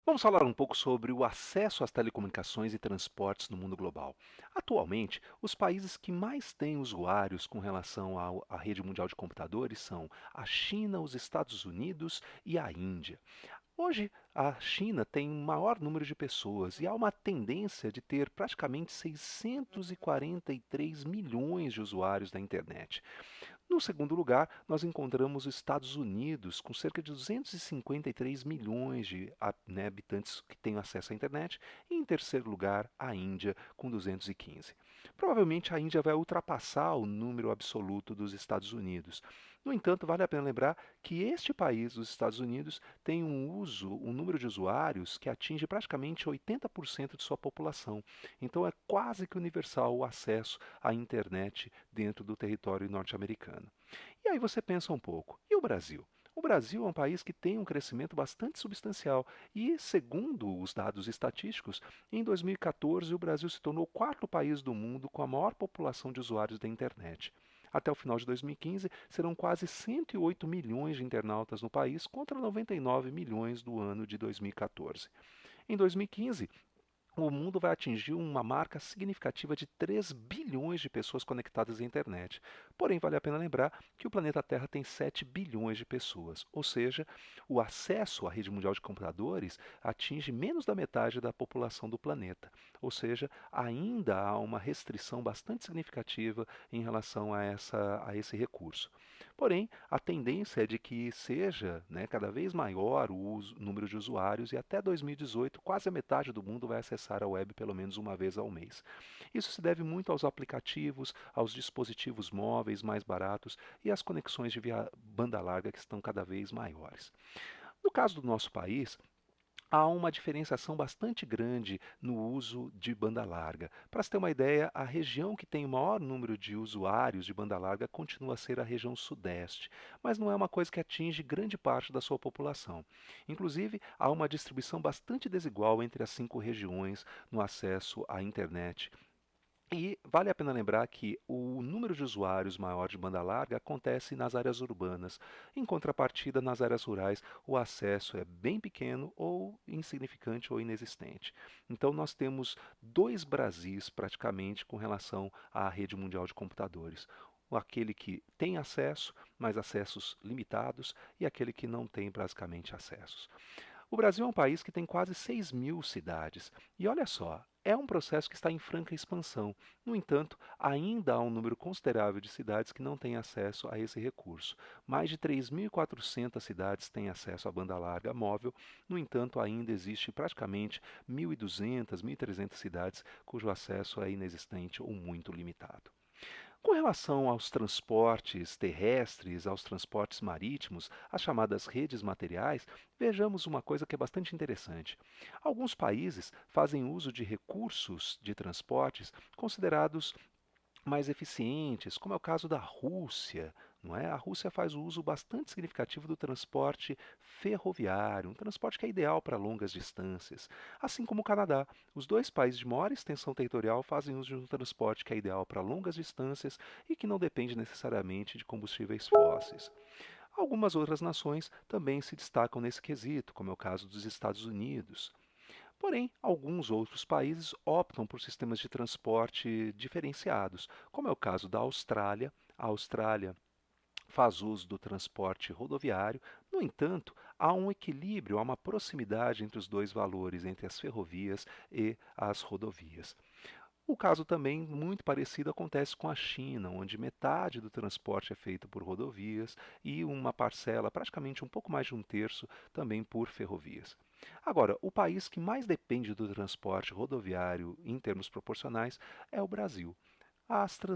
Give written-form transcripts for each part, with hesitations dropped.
Vamos falar um pouco sobre o acesso às telecomunicações e transportes no mundo global. Atualmente, os países que mais têm usuários com relação à rede mundial de computadores são a China, os Estados Unidos e a Índia. Hoje, a China tem um maior número de pessoas e há uma tendência de ter praticamente 643 milhões de usuários da internet. No segundo lugar, nós encontramos os Estados Unidos, com cerca de 253 milhões de habitantes que têm acesso à internet, e em terceiro lugar, a Índia, com 215. Provavelmente a Índia vai ultrapassar o número absoluto dos Estados Unidos. No entanto, vale a pena lembrar que este país, os Estados Unidos, tem um número de usuários que atinge praticamente 80% de sua população. Então é quase que universal o acesso à internet dentro do território norte-americano. E aí você pensa um pouco, e o Brasil? O Brasil é um país que tem um crescimento bastante substancial e, segundo os dados estatísticos, em 2014 o Brasil se tornou o quarto país do mundo com a maior população de usuários da internet. Até o final de 2015, serão quase 108 milhões de internautas no país contra 99 milhões do ano de 2014. Em 2015, o mundo vai atingir uma marca significativa de 3 bilhões de pessoas conectadas à internet. Porém, vale a pena lembrar que o planeta Terra tem 7 bilhões de pessoas, ou seja, o acesso à rede mundial de computadores atinge menos da metade da população do planeta. Ou seja, ainda há uma restrição bastante significativa em relação a esse recurso. Porém, a tendência é de que seja, cada vez maior o número de usuários e até 2018 quase a metade do mundo vai acessar a web pelo menos uma vez ao mês. Isso se deve muito aos aplicativos, aos dispositivos móveis mais baratos e às conexões de via banda larga que estão cada vez maiores. No caso do nosso país, há uma diferenciação bastante grande no uso de banda larga. Para se ter uma ideia, a região que tem o maior número de usuários de banda larga continua a ser a região sudeste, mas não é uma coisa que atinge grande parte da sua população. Inclusive, há uma distribuição bastante desigual entre as 5 regiões no acesso à internet. E vale a pena lembrar que o número de usuários maior de banda larga acontece nas áreas urbanas. Em contrapartida, nas áreas rurais, o acesso é bem pequeno ou insignificante ou inexistente. Então, nós temos dois Brasis praticamente com relação à rede mundial de computadores. Aquele que tem acesso, mas acessos limitados, e aquele que não tem basicamente acessos. O Brasil é um país que tem quase 6 mil cidades. E olha só, é um processo que está em franca expansão. No entanto, ainda há um número considerável de cidades que não têm acesso a esse recurso. Mais de 3.400 cidades têm acesso à banda larga móvel. No entanto, ainda existe praticamente 1.200, 1.300 cidades cujo acesso é inexistente ou muito limitado. Com relação aos transportes terrestres, aos transportes marítimos, as chamadas redes materiais, vejamos uma coisa que é bastante interessante. Alguns países fazem uso de recursos de transportes considerados mais eficientes, como é o caso da Rússia, não é? A Rússia faz o uso bastante significativo do transporte ferroviário, um transporte que é ideal para longas distâncias, assim como o Canadá. Os dois países de maior extensão territorial fazem uso de um transporte que é ideal para longas distâncias e que não depende necessariamente de combustíveis fósseis. Algumas outras nações também se destacam nesse quesito, como é o caso dos Estados Unidos. Porém, alguns outros países optam por sistemas de transporte diferenciados, como é o caso da Austrália. A Austrália faz uso do transporte rodoviário. No entanto, há um equilíbrio, há uma proximidade entre os dois valores, entre as ferrovias e as rodovias. O caso também muito parecido acontece com a China, onde metade do transporte é feito por rodovias e uma parcela, praticamente um pouco mais de um terço, também por ferrovias. Agora, o país que mais depende do transporte rodoviário em termos proporcionais é o Brasil.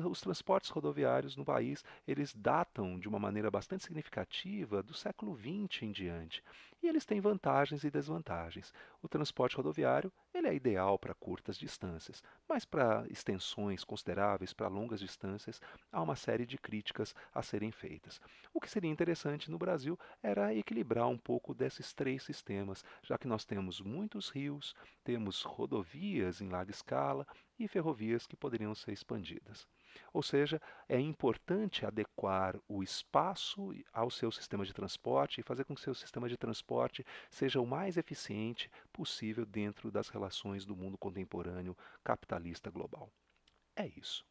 Os transportes rodoviários no país, eles datam de uma maneira bastante significativa do século XX em diante. E eles têm vantagens e desvantagens. O transporte rodoviário, ele é ideal para curtas distâncias, mas para extensões consideráveis, para longas distâncias, há uma série de críticas a serem feitas. O que seria interessante no Brasil era equilibrar um pouco desses três sistemas, já que nós temos muitos rios, temos rodovias em larga escala e ferrovias que poderiam ser expandidas. Ou seja, é importante adequar o espaço ao seu sistema de transporte e fazer com que seu sistema de transporte seja o mais eficiente possível dentro das relações do mundo contemporâneo capitalista global. É isso.